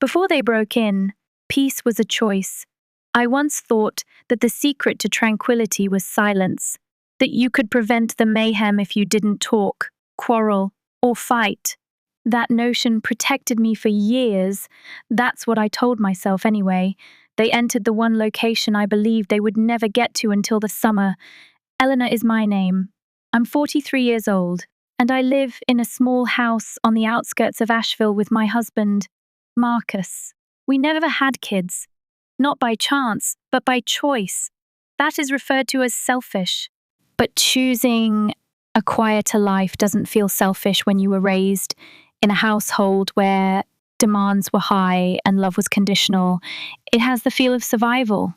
Before they broke in, peace was a choice. I once thought that the secret to tranquility was silence, that you could prevent the mayhem if you didn't talk, quarrel, or fight. That notion protected me for years. That's what I told myself anyway. They entered the one location I believed they would never get to until the summer. Eleanor is my name. I'm 43 years old, and I live in a small house on the outskirts of Asheville with my husband, Marcus. We never had kids. Not by chance, but by choice. That is referred to as selfish. But choosing a quieter life doesn't feel selfish when you were raised in a household where demands were high and love was conditional. It has the feel of survival.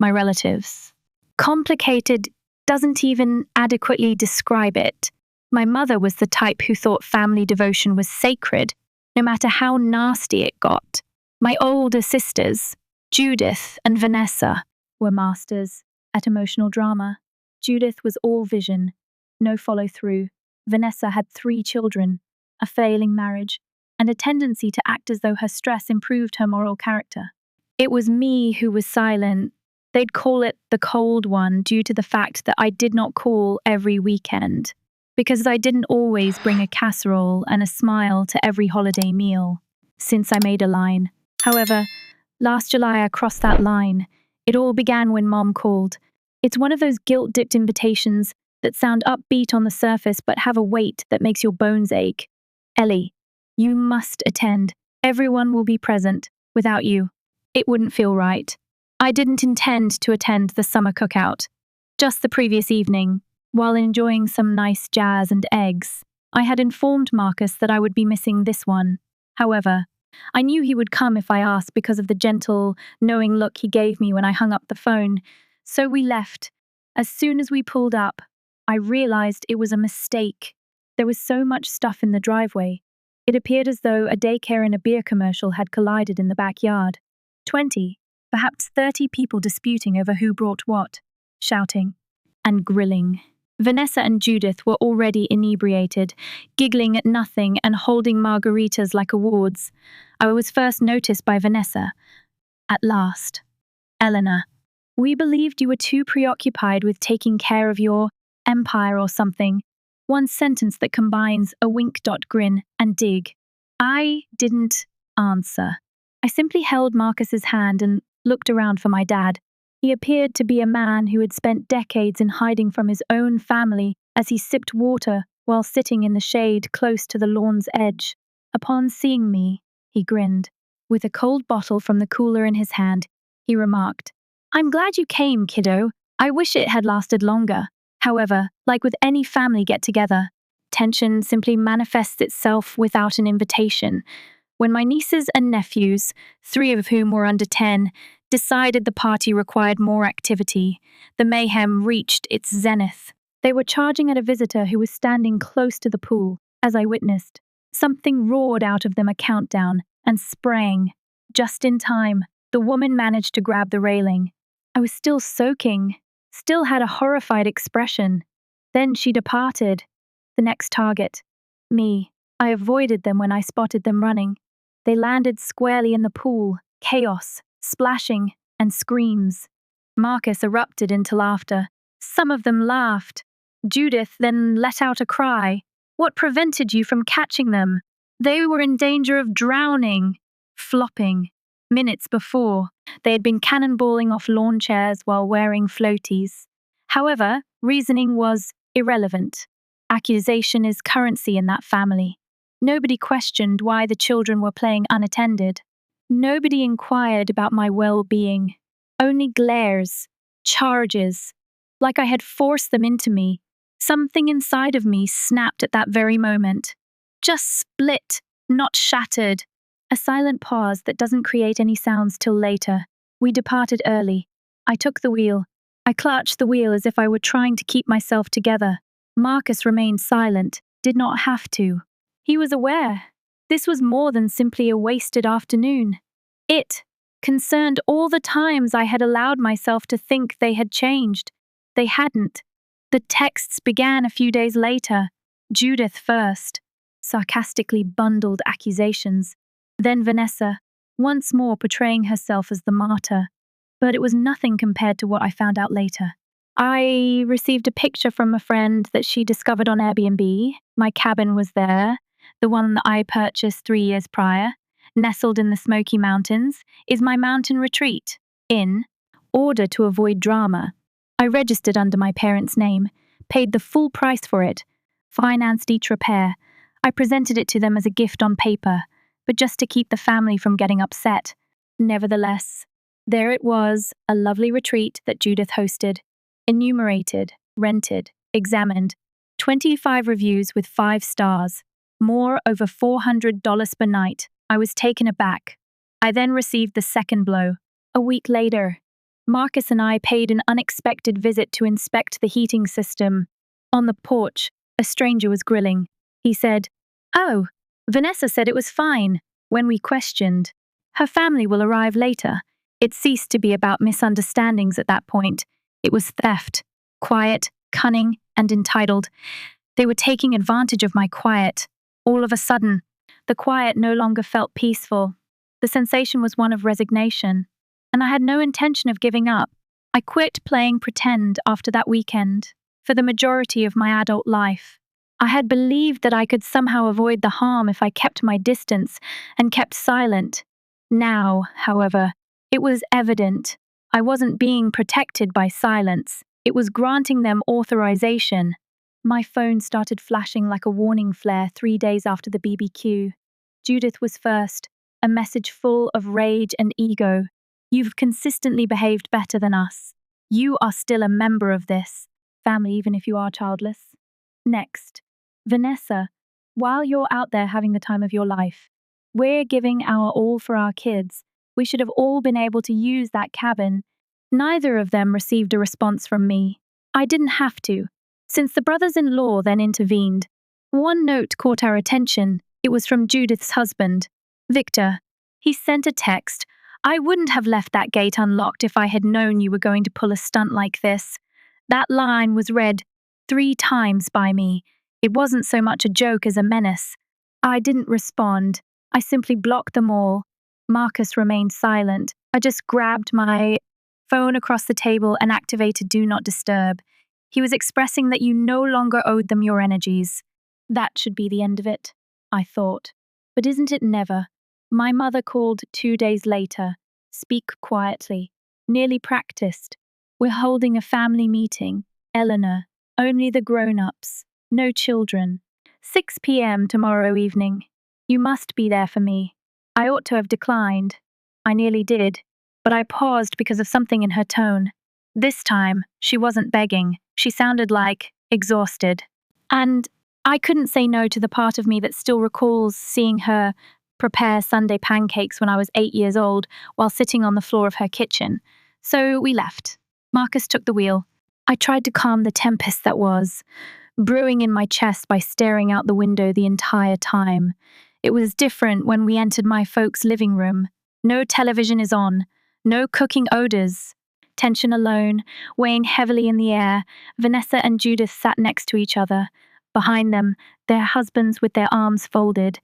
My relatives. Complicated doesn't even adequately describe it. My mother was the type who thought family devotion was sacred, no matter how nasty it got. My older sisters, Judith and Vanessa, were masters at emotional drama. Judith was all vision, no follow-through. Vanessa had 3 children, a failing marriage, and a tendency to act as though her stress improved her moral character. It was me who was silent. They'd call it the cold one due to the fact that I did not call every weekend, because I didn't always bring a casserole and a smile to every holiday meal, since I made a line. However, last July I crossed that line. It all began when Mom called. It's one of those guilt-dipped invitations that sound upbeat on the surface but have a weight that makes your bones ache. Ellie, you must attend. Everyone will be present. Without you, it wouldn't feel right. I didn't intend to attend the summer cookout. Just the previous evening, while enjoying some nice jazz and eggs, I had informed Marcus that I would be missing this one. However, I knew he would come if I asked because of the gentle, knowing look he gave me when I hung up the phone. So we left. As soon as we pulled up, I realized it was a mistake. There was so much stuff in the driveway. It appeared as though a daycare and a beer commercial had collided in the backyard. 20, perhaps 30 people disputing over who brought what, shouting and grilling. Vanessa and Judith were already inebriated, giggling at nothing and holding margaritas like awards. I was first noticed by Vanessa. At last. Eleanor, we believed you were too preoccupied with taking care of your empire or something. One sentence that combines a wink-grin and dig. I didn't answer. I simply held Marcus's hand and looked around for my dad. He appeared to be a man who had spent decades in hiding from his own family as he sipped water while sitting in the shade close to the lawn's edge. Upon seeing me, he grinned. With a cold bottle from the cooler in his hand, he remarked, "I'm glad you came, kiddo. I wish it had lasted longer." However, like with any family get-together, tension simply manifests itself without an invitation. When my nieces and nephews, 3 of whom were under 10, decided the party required more activity, the mayhem reached its zenith. They were charging at a visitor who was standing close to the pool, as I witnessed. Something roared out of them a countdown and sprang. Just in time, the woman managed to grab the railing. I was still soaking, still had a horrified expression. Then she departed. The next target. Me. I avoided them when I spotted them running. They landed squarely in the pool, chaos, splashing, and screams. Marcus erupted into laughter. Some of them laughed. Judith then let out a cry. What prevented you from catching them? They were in danger of drowning. Flopping. Minutes before, they had been cannonballing off lawn chairs while wearing floaties. However, reasoning was irrelevant. Accusation is currency in that family. Nobody questioned why the children were playing unattended. Nobody inquired about my well-being. Only glares, charges, like I had forced them into me. Something inside of me snapped at that very moment. Just split, not shattered. A silent pause that doesn't create any sounds till later. We departed early. I took the wheel. I clutched the wheel as if I were trying to keep myself together. Marcus remained silent, did not have to. He was aware. This was more than simply a wasted afternoon. It concerned all the times I had allowed myself to think they had changed. They hadn't. The texts began a few days later. Judith first. Sarcastically bundled accusations. Then Vanessa. once more portraying herself as the martyr. But it was nothing compared to what I found out later. I received a picture from a friend that she discovered on Airbnb. My cabin was there, the one that I purchased 3 years prior. Nestled in the Smoky Mountains is my mountain retreat. In order to avoid drama, I registered under my parents' name, paid the full price for it, financed each repair. I presented it to them as a gift on paper, but just to keep the family from getting upset. Nevertheless, there it was, a lovely retreat that Judith hosted. Enumerated, rented, examined, 25 reviews with 5 stars, more over $400 per night. I was taken aback. I then received the second blow. A week later, Marcus and I paid an unexpected visit to inspect the heating system. On the porch, a stranger was grilling. He said, "Oh, Vanessa said it was fine." When we questioned, "Her family will arrive later." It ceased to be about misunderstandings at that point. It was theft, quiet, cunning, and entitled. They were taking advantage of my quiet. All of a sudden, the quiet no longer felt peaceful. The sensation was one of resignation, and I had no intention of giving up. I quit playing pretend after that weekend. For the majority of my adult life, I had believed that I could somehow avoid the harm if I kept my distance and kept silent. Now, however, it was evident I wasn't being protected by silence. It was granting them authorization. My phone started flashing like a warning flare 3 days after the BBQ. Judith was first, a message full of rage and ego. "You've consistently behaved better than us. You are still a member of this family, even if you are childless." Next, "Vanessa, while you're out there having the time of your life, we're giving our all for our kids. We should have all been able to use that cabin." Neither of them received a response from me. I didn't have to, since the brothers-in-law then intervened. One note caught our attention. It was from Judith's husband, Victor. He sent a text. "I wouldn't have left that gate unlocked if I had known you were going to pull a stunt like this." That line was read 3 times by me. It wasn't so much a joke as a menace. I didn't respond. I simply blocked them all. Marcus remained silent. I just grabbed my phone across the table and activated Do Not Disturb. He was expressing that you no longer owed them your energies. That should be the end of it, I thought. But isn't it never? My mother called 2 days later. "Speak quietly." Nearly practiced. "We're holding a family meeting. Eleanor, only the grown-ups. No children. 6 p.m. tomorrow evening. You must be there for me." I ought to have declined. I nearly did. But I paused because of something in her tone. This time, she wasn't begging. She sounded like exhausted. And I couldn't say no to the part of me that still recalls seeing her prepare Sunday pancakes when I was 8 years old while sitting on the floor of her kitchen. So we left. Marcus took the wheel. I tried to calm the tempest that was brewing in my chest by staring out the window the entire time. It was different when we entered my folks' living room. No television is on. No cooking odors. Tension alone, weighing heavily in the air. Vanessa and Judith sat next to each other. Behind them, their husbands with their arms folded.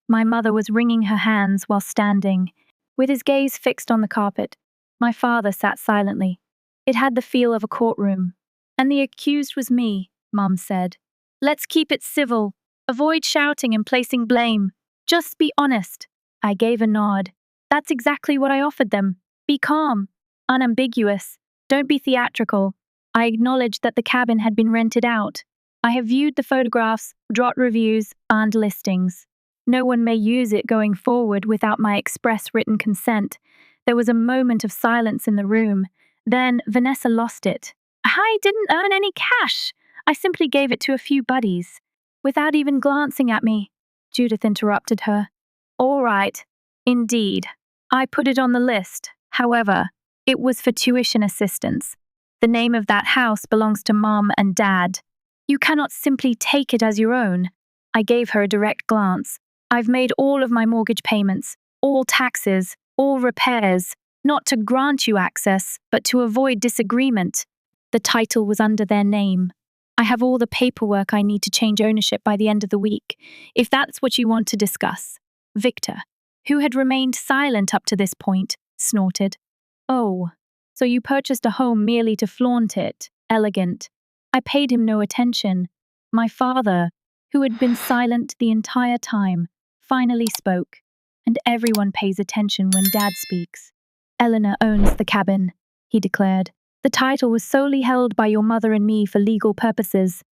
My mother was wringing her hands while standing, with his gaze fixed on the carpet. My father sat silently. It had the feel of a courtroom. "And the accused was me," Mom said. "Let's keep it civil. Avoid shouting and placing blame. Just be honest." I gave a nod. "That's exactly what I offered them. Be calm, unambiguous. Don't be theatrical." I acknowledged that the cabin had been rented out. "I have viewed the photographs, dropped reviews, and listings. No one may use it going forward without my express written consent." There was a moment of silence in the room. Then Vanessa lost it. "I didn't earn any cash. I simply gave it to a few buddies." Without even glancing at me, Judith interrupted her. "All right. Indeed. I put it on the list. However, it was for tuition assistance. The name of that house belongs to Mom and Dad. You cannot simply take it as your own." I gave her a direct glance. "I've made all of my mortgage payments, all taxes, all repairs, not to grant you access, but to avoid disagreement." The title was under their name. "I have all the paperwork I need to change ownership by the end of the week, if that's what you want to discuss. Victor." who had remained silent up to this point, snorted. Oh, so you purchased a home merely to flaunt it, elegant. I paid him no attention. My father, who had been silent the entire time, finally spoke, and everyone pays attention when Dad speaks. Eleanor owns the cabin, he declared. The title was solely held by your mother and me for legal purposes.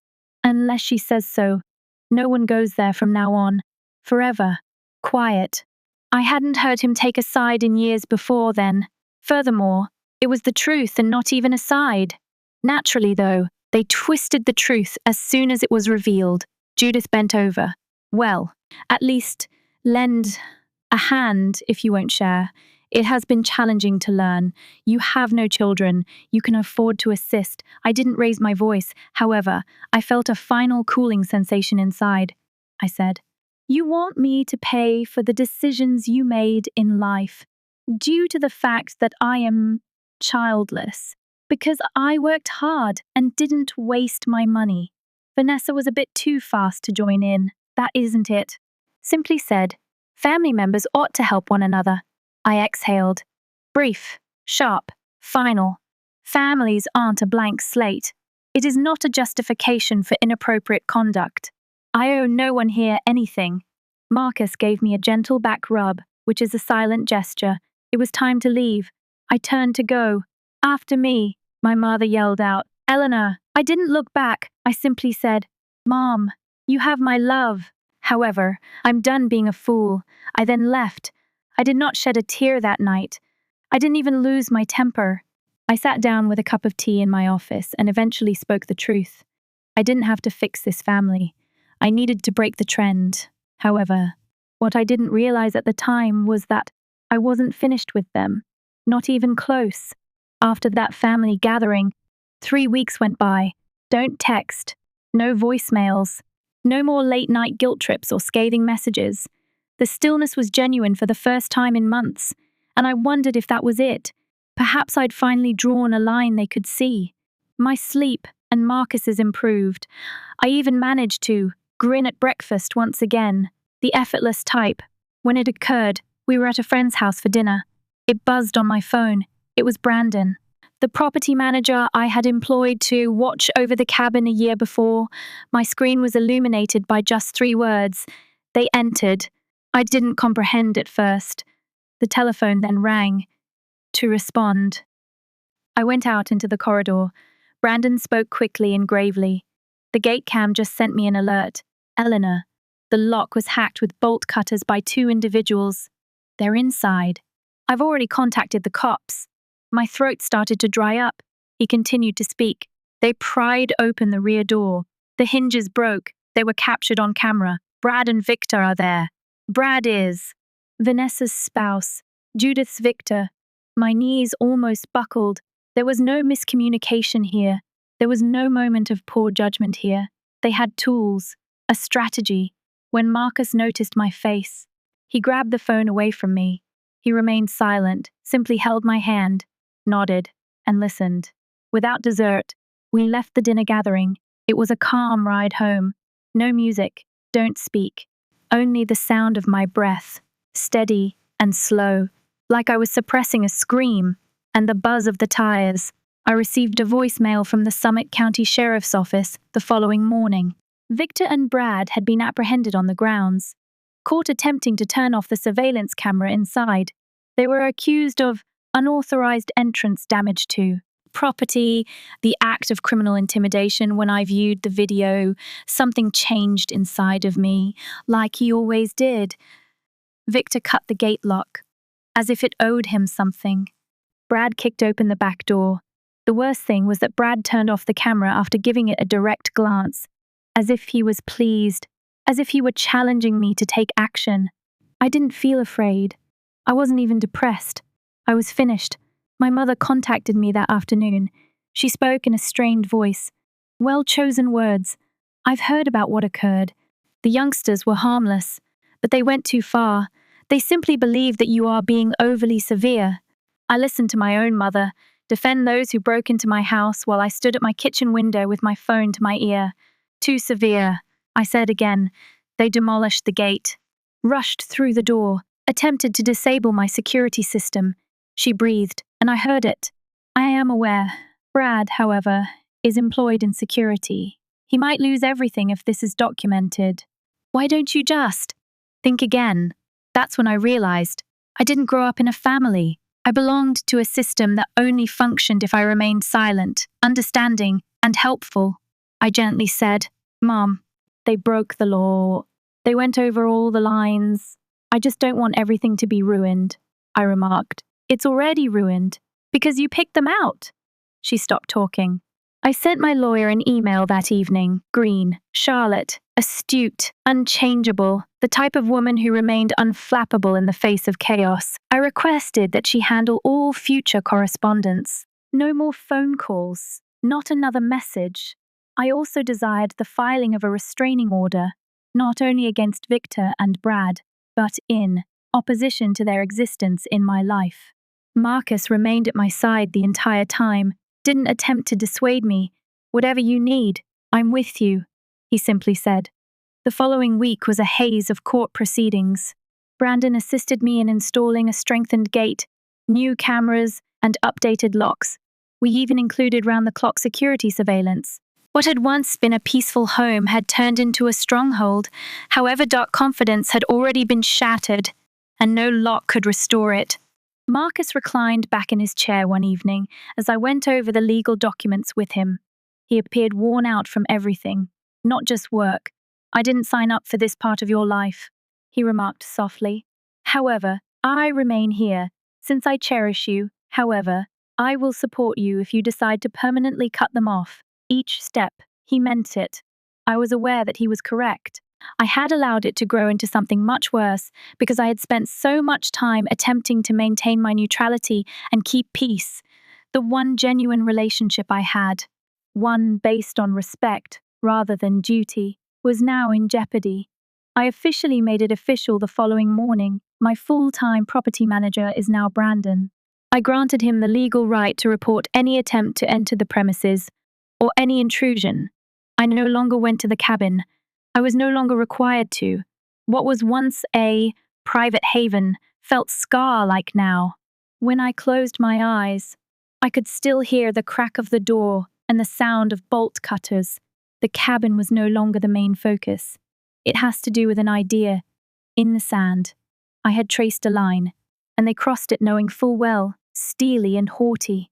Unless she says so, no one goes there from now on. Forever. Quiet. I hadn't heard him take a side in years before then. Furthermore, it was the truth and not even a side. Naturally, though, they twisted the truth as soon as it was revealed. Judith bent over. Well, at least lend a hand if you won't share. It has been challenging to learn. You have no children. You can afford to assist. I didn't raise my voice. However, I felt a final cooling sensation inside. I said, You want me to pay for the decisions you made in life due to the fact that I am childless, because I worked hard and didn't waste my money. Vanessa was a bit too fast to join in. That isn't it. Simply said, family members ought to help one another. I exhaled. Brief, sharp, final. Families aren't a blank slate. It is not a justification for inappropriate conduct. I owe no one here anything. Marcus gave me a gentle back rub, which is a silent gesture. It was time to leave. I turned to go. After me, my mother yelled out. Eleanor, I didn't look back. I simply said, Mom, you have my love. However, I'm done being a fool. I then left. I did not shed a tear that night. I didn't even lose my temper. I sat down with a cup of tea in my office and eventually spoke the truth. I didn't have to fix this family. I needed to break the trend. However, what I didn't realize at the time was that I wasn't finished with them. Not even close. After that family gathering, 3 weeks went by. Don't text. No voicemails. No more late-night guilt trips or scathing messages. The stillness was genuine for the first time in months, and I wondered if that was it. Perhaps I'd finally drawn a line they could see. My sleep and Marcus's improved. I even managed to grin at breakfast once again, the effortless type. When it occurred, we were at a friend's house for dinner. It buzzed on my phone. It was Brandon, the property manager I had employed to watch over the cabin a year before. My screen was illuminated by just 3 words. They entered. I didn't comprehend at first. The telephone then rang. To respond. I went out into the corridor. Brandon spoke quickly and gravely. The gate cam just sent me an alert. Eleanor. The lock was hacked with bolt cutters by 2 individuals. They're inside. I've already contacted the cops. My throat started to dry up. He continued to speak. They pried open the rear door. The hinges broke. They were captured on camera. Brad and Victor are there. Brad is Vanessa's spouse, Judith's Victor. My knees almost buckled. There was no miscommunication here. There was no moment of poor judgment here. They had tools, a strategy. When Marcus noticed my face, he grabbed the phone away from me. He remained silent, simply held my hand, nodded, and listened. Without dessert, we left the dinner gathering. It was a calm ride home. No music, don't speak. Only the sound of my breath, steady and slow, like I was suppressing a scream, and the buzz of the tires. I received a voicemail from the Summit County Sheriff's Office the following morning. Victor and Brad had been apprehended on the grounds, caught attempting to turn off the surveillance camera inside. They were accused of unauthorized entrance damage to property, the act of criminal intimidation. When I viewed the video, something changed inside of me, like he always did. Victor cut the gate lock, as if it owed him something. Brad kicked open the back door. The worst thing was that Brad turned off the camera after giving it a direct glance, as if he was pleased, as if he were challenging me to take action. I didn't feel afraid. I wasn't even depressed. I was finished. My mother contacted me that afternoon. She spoke in a strained voice. Well-chosen words. I've heard about what occurred. The youngsters were harmless, but they went too far. They simply believe that you are being overly severe. I listened to my own mother defend those who broke into my house while I stood at my kitchen window with my phone to my ear. Too severe, I said again. They demolished the gate, rushed through the door, attempted to disable my security system. She breathed, and I heard it. I am aware. Brad, however, is employed in security. He might lose everything if this is documented. Why don't you just think again? That's when I realized I didn't grow up in a family. I belonged to a system that only functioned if I remained silent, understanding, and helpful. I gently said, Mom, they broke the law. They went over all the lines. I just don't want everything to be ruined, I remarked. It's already ruined, because you picked them out. She stopped talking. I sent my lawyer an email that evening. Green, Charlotte, astute, unchangeable, the type of woman who remained unflappable in the face of chaos. I requested that she handle all future correspondence. No more phone calls, not another message. I also desired the filing of a restraining order, not only against Victor and Brad, but in opposition to their existence in my life. Marcus remained at my side the entire time, didn't attempt to dissuade me. Whatever you need, I'm with you, he simply said. The following week was a haze of court proceedings. Brandon assisted me in installing a strengthened gate, new cameras, and updated locks. We even included round-the-clock security surveillance. What had once been a peaceful home had turned into a stronghold. However, dark confidence had already been shattered, and no lock could restore it. Marcus reclined back in his chair one evening as I went over the legal documents with him. He appeared worn out from everything, not just work. I didn't sign up for this part of your life, he remarked softly. However, I remain here, since I cherish you. However, I will support you if you decide to permanently cut them off. Each step, he meant it. I was aware that he was correct. I had allowed it to grow into something much worse because I had spent so much time attempting to maintain my neutrality and keep peace. The one genuine relationship I had, one based on respect rather than duty, was now in jeopardy. I officially made it official the following morning. My full-time property manager is now Brandon. I granted him the legal right to report any attempt to enter the premises or any intrusion. I no longer went to the cabin. I was no longer required to. What was once a private haven felt scar-like now. When I closed my eyes, I could still hear the crack of the door and the sound of bolt cutters. The cabin was no longer the main focus. It has to do with an idea. In the sand, I had traced a line, and they crossed it knowing full well, steely and haughty.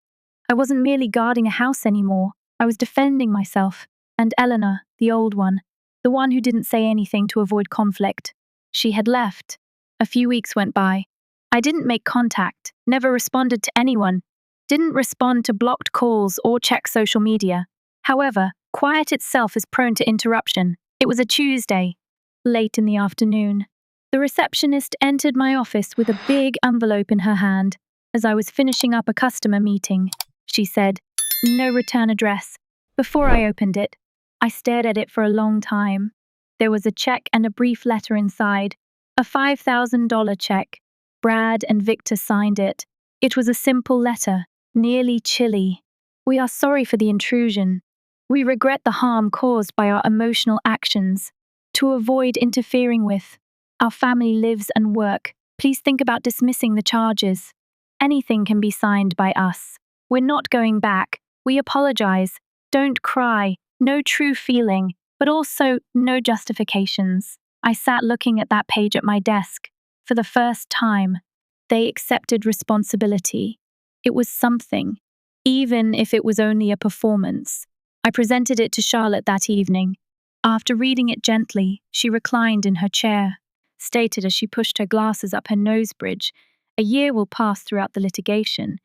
I wasn't merely guarding a house anymore. I was defending myself, and Eleanor, the old one, the one who didn't say anything to avoid conflict. She had left. A few weeks went by. I didn't make contact, never responded to anyone, didn't respond to blocked calls or check social media. However, quiet itself is prone to interruption. It was a Tuesday, late in the afternoon. The receptionist entered my office with a big envelope in her hand. As I was finishing up a customer meeting, she said, "No return address." Before I opened it, I stared at it for a long time. There was a check and a brief letter inside, a $5,000 check. Brad and Victor signed it. It was a simple letter, nearly chilly. "We are sorry for the intrusion. We regret the harm caused by our emotional actions. To avoid interfering with our family lives and work, please think about dismissing the charges. Anything can be signed by us. We're not going back. We apologize. Don't cry. No true feeling, but also no justifications." I sat looking at that page at my desk. For the first time, they accepted responsibility. It was something, even if it was only a performance. I presented it to Charlotte that evening. After reading it gently, she reclined in her chair, stated as she pushed her glasses up her nose bridge, "A year will pass throughout the litigation.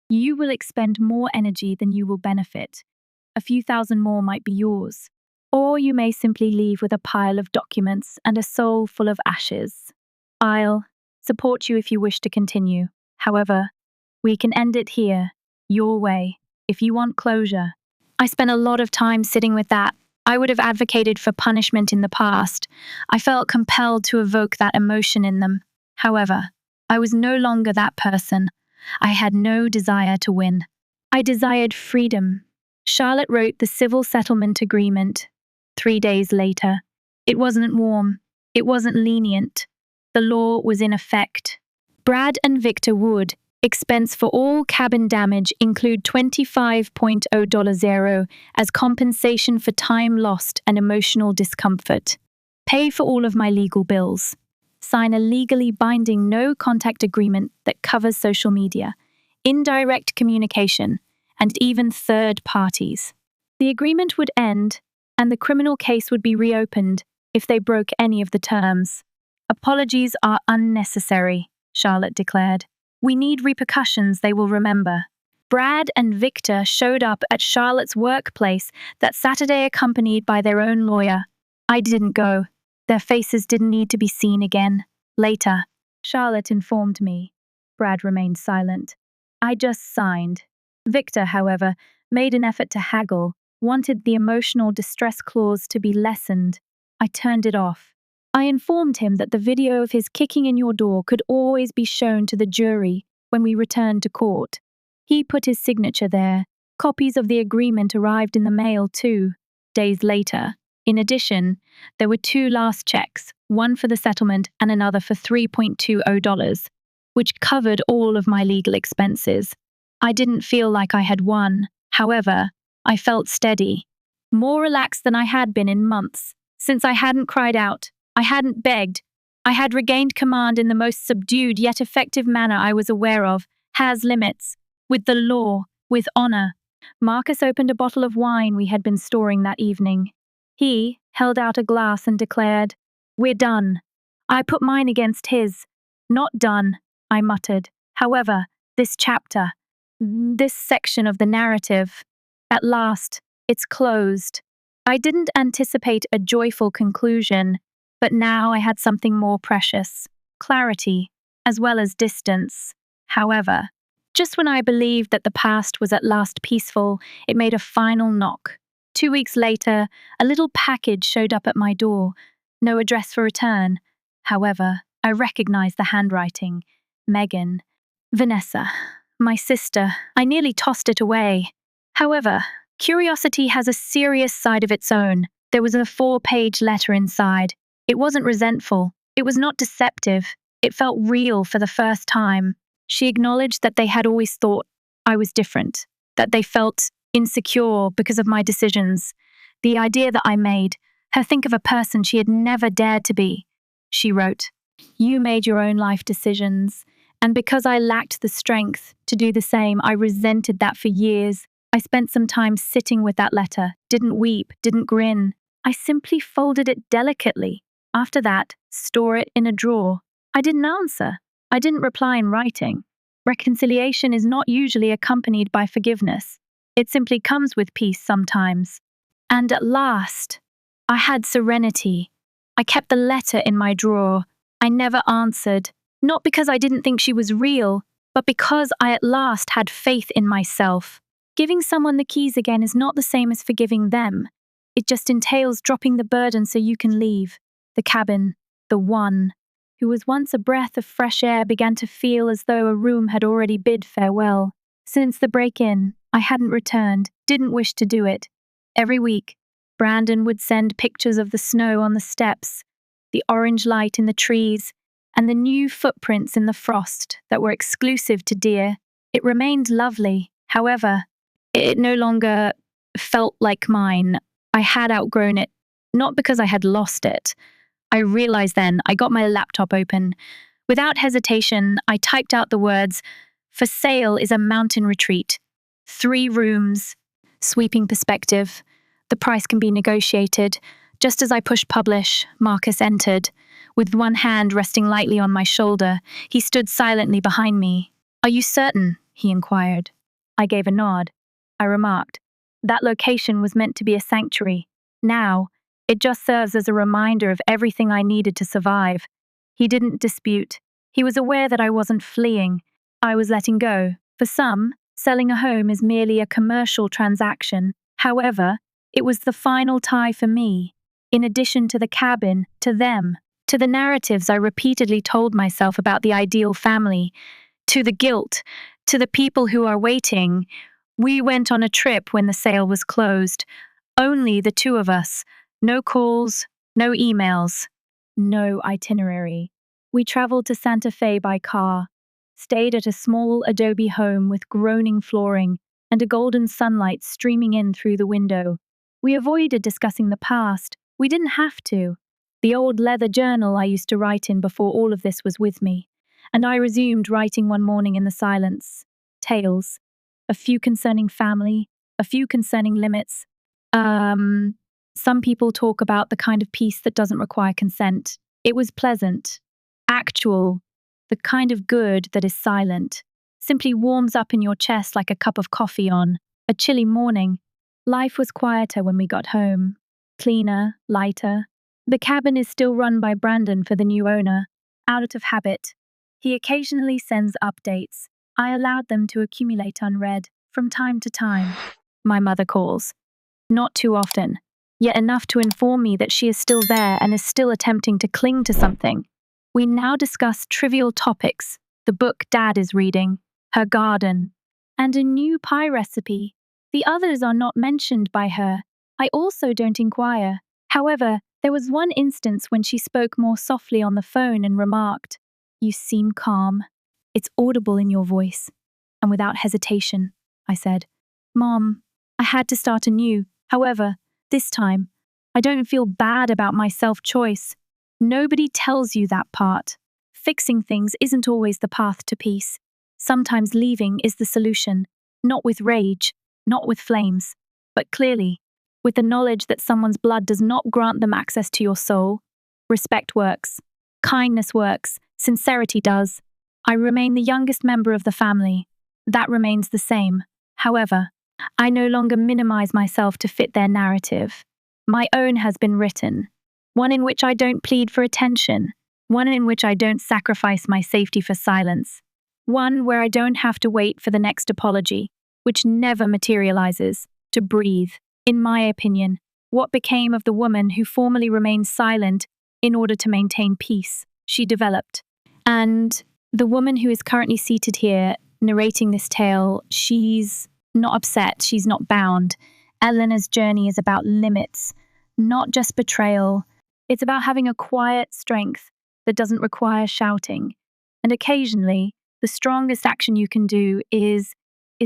You will expend more energy than you will benefit. A few thousand more might be yours. Or you may simply leave with a pile of documents and a soul full of ashes. I'll support you if you wish to continue. However, we can end it here, your way, if you want closure." I spent a lot of time sitting with that. I would have advocated for punishment in the past. I felt compelled to evoke that emotion in them. However, I was no longer that person. I had no desire to win. I desired freedom. Charlotte wrote the civil settlement agreement. 3 days later. It wasn't warm. It wasn't lenient. The law was in effect. Brad and Victor would, expense for all cabin damage include $25.0 as compensation for time lost and emotional discomfort. Pay for all of my legal bills. Sign a legally binding no-contact agreement that covers social media, indirect communication, and even third parties. The agreement would end, and the criminal case would be reopened if they broke any of the terms. Apologies are unnecessary, Charlotte declared. We need repercussions they will remember. Brad and Victor showed up at Charlotte's workplace that Saturday accompanied by their own lawyer. I didn't go. Their faces didn't need to be seen again. Later, Charlotte informed me. Brad remained silent. I just signed. Victor, however, made an effort to haggle, wanted the emotional distress clause to be lessened. I turned it off. I informed him that the video of his kicking in your door could always be shown to the jury when we returned to court. He put his signature there. Copies of the agreement arrived in the mail too, days later. In addition, there were 2 last checks, one for the settlement and another for $3.20, which covered all of my legal expenses. I didn't feel like I had won. However, I felt steady, more relaxed than I had been in months. Since I hadn't cried out, I hadn't begged, I had regained command in the most subdued yet effective manner I was aware of, has limits, with the law, with honor. Marcus opened a bottle of wine we had been storing that evening. He held out a glass and declared, "We're done." I put mine against his. "Not done," I muttered. "However, this chapter, this section of the narrative, at last, it's closed." I didn't anticipate a joyful conclusion, but now I had something more precious, clarity, as well as distance. However, just when I believed that the past was at last peaceful, it made a final knock. 2 weeks later, a little package showed up at my door. No address for return. However, I recognized the handwriting. Megan. Vanessa. My sister. I nearly tossed it away. However, curiosity has a serious side of its own. There was a 4-page letter inside. It wasn't resentful. It was not deceptive. It felt real for the first time. She acknowledged that they had always thought I was different, that they felt insecure because of my decisions, the idea that I made her think of a person she had never dared to be. She wrote, "You made your own life decisions, and because I lacked the strength to do the same, I resented that for years. I spent some time sitting with that letter, didn't weep, didn't grin. I simply folded it delicately. After that, store it in a drawer. I didn't answer. I didn't reply in writing. Reconciliation is not usually accompanied by forgiveness. It simply comes with peace sometimes. And at last, I had serenity. I kept the letter in my drawer. I never answered, not because I didn't think she was real, but because I at last had faith in myself. Giving someone the keys again is not the same as forgiving them. It just entails dropping the burden so you can leave. The cabin, the one, who was once a breath of fresh air, began to feel as though a room had already bid farewell. Since the break-in, I hadn't returned, didn't wish to do it. Every week, Brandon would send pictures of the snow on the steps, the orange light in the trees, and the new footprints in the frost that were exclusive to deer. It remained lovely. However, it no longer felt like mine. I had outgrown it, not because I had lost it. I realized then. I got my laptop open. Without hesitation, I typed out the words, "For sale is a mountain retreat. 3 rooms. Sweeping perspective. The price can be negotiated." Just as I pushed publish, Marcus entered. With one hand resting lightly on my shoulder, he stood silently behind me. "Are you certain?" he inquired. I gave a nod. I remarked, "That location was meant to be a sanctuary. Now, it just serves as a reminder of everything I needed to survive." He didn't dispute. He was aware that I wasn't fleeing. I was letting go. For some, selling a home is merely a commercial transaction. However, it was the final tie for me. In addition to the cabin, to them, to the narratives I repeatedly told myself about the ideal family, to the guilt, to the people who are waiting. We went on a trip when the sale was closed. Only the 2 of us. No calls, no emails, no itinerary. We traveled to Santa Fe by car, stayed at a small adobe home with groaning flooring and a golden sunlight streaming in through the window. We avoided discussing the past. We didn't have to. The old leather journal I used to write in before all of this was with me, and I resumed writing one morning in the silence. Tales. A few concerning family, a few concerning limits. Some people talk about the kind of peace that doesn't require consent. It was pleasant, actual, the kind of good that is silent, simply warms up in your chest like a cup of coffee on a chilly morning. Life was quieter when we got home, cleaner, lighter. The cabin is still run by Brandon for the new owner, out of habit. He occasionally sends updates. I allowed them to accumulate unread from time to time. My mother calls. Not too often, yet enough to inform me that she is still there and is still attempting to cling to something. We now discuss trivial topics, the book Dad is reading, her garden, and a new pie recipe. The others are not mentioned by her. I also don't inquire. However, there was one instance when she spoke more softly on the phone and remarked, "You seem calm. It's audible in your voice." And without hesitation, I said, "Mom, I had to start anew. However, this time, I don't feel bad about my self-choice. Nobody tells you that part. Fixing things isn't always the path to peace. Sometimes leaving is the solution, not with rage, not with flames, but clearly, with the knowledge that someone's blood does not grant them access to your soul. Respect works. Kindness works. Sincerity does. I remain the youngest member of the family. That remains the same. However, I no longer minimize myself to fit their narrative. My own has been written, one in which I don't plead for attention, one in which I don't sacrifice my safety for silence, one where I don't have to wait for the next apology, which never materializes, to breathe. In my opinion, what became of the woman who formerly remained silent in order to maintain peace? She developed. And the woman who is currently seated here narrating this tale, she's not upset, she's not bound. Eleanor's journey is about limits, not just betrayal. It's about having a quiet strength that doesn't require shouting. And occasionally, the strongest action you can do is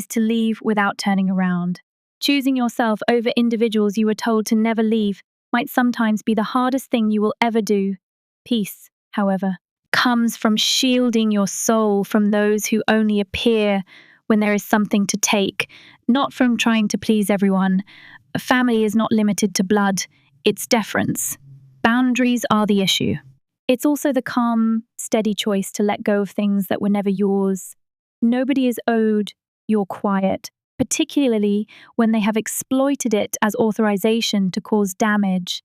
to leave without turning around. Choosing yourself over individuals you were told to never leave might sometimes be the hardest thing you will ever do. Peace, however, comes from shielding your soul from those who only appear when there is something to take, not from trying to please everyone. A family is not limited to blood, it's deference. Boundaries are the issue. It's also the calm, steady choice to let go of things that were never yours. Nobody is owed your quiet, particularly when they have exploited it as authorization to cause damage.